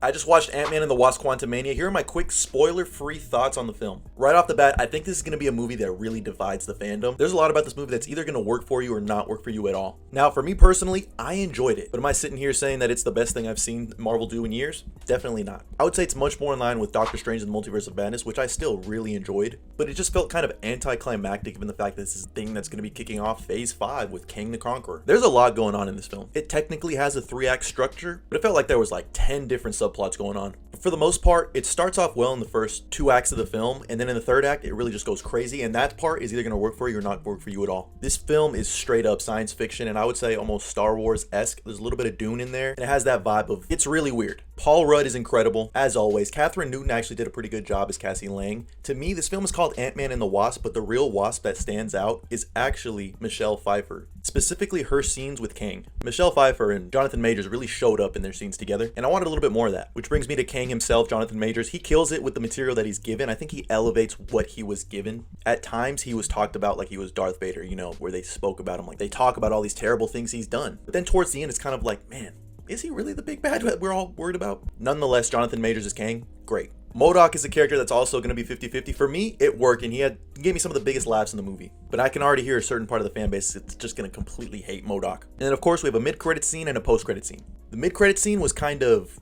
I just watched Ant-Man and the Wasp QUANTUMANIA. Here are my quick spoiler-free thoughts on the film. Right off the bat, I think this is going to be a movie that really divides the fandom. There's a lot about this movie that's either going to work for you or not work for you at all. Now, for me personally, I enjoyed it. But am I sitting here saying that it's the best thing I've seen Marvel do in years? Definitely not. I would say it's much more in line with Doctor Strange and the Multiverse of Madness, which I still really enjoyed. But it just felt kind of anticlimactic given the fact that this is a thing that's going to be kicking off Phase 5 with Kang the Conqueror. There's a lot going on in this film. It technically has a 3-act structure, but it felt like there was like 10 different subplots going on. But for the most part, it starts off well in the first 2 acts of the film, and then in the 3rd act, it really just goes crazy, and that part is either going to work for you or not work for you at all. This film is straight up science fiction, and I would say almost Star Wars-esque. There's a little bit of Dune in there, and it has that vibe of, it's really weird. Paul Rudd is incredible, as always. Catherine Newton actually did a pretty good job as Cassie Lang. To me, this film is called Ant-Man and the Wasp, but the real Wasp that stands out is actually Michelle Pfeiffer. Specifically her scenes with Kang. Michelle Pfeiffer and Jonathan Majors really showed up in their scenes together, and I wanted a little bit more of that. Which brings me to Kang himself, Jonathan Majors. He kills it with the material that he's given. I think he elevates what he was given. At times, he was talked about like he was Darth Vader, you know, where they spoke about him like they talk about all these terrible things he's done. But then towards the end, it's kind of like, man, is he really the big bad that we're all worried about? Nonetheless, Jonathan Majors as Kang, great. MODOK is a character that's also going to be 50-50. For me, it worked, and he gave me some of the biggest laughs in the movie. But I can already hear a certain part of the fan base that's just going to completely hate MODOK. And then, of course, we have a mid-credit scene and a post-credit scene. The mid-credit scene was kind of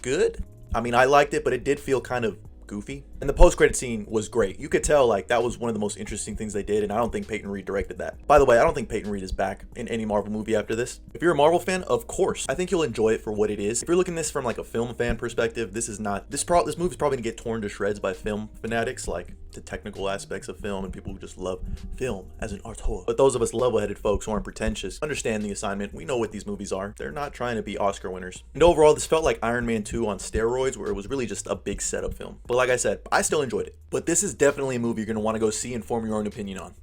good. I mean, I liked it, but it did feel kind of goofy. And the post-credit scene was great. You could tell like that was one of the most interesting things they did, and I don't think Peyton Reed directed that. By the way, I don't think Peyton Reed is back in any Marvel movie after this. If you're a Marvel fan, of course, I think you'll enjoy it for what it is. If you're looking at this from like a film fan perspective, this is not this movie's probably gonna get torn to shreds by film fanatics, like the technical aspects of film and people who just love film as an art form. But those of us level-headed folks who aren't pretentious understand the assignment. We know what these movies are. They're not trying to be Oscar winners. And overall, this felt like Iron Man 2 on steroids, where it was really just a big setup film. But like I said, I still enjoyed it. But this is definitely a movie you're going to want to go see and form your own opinion on.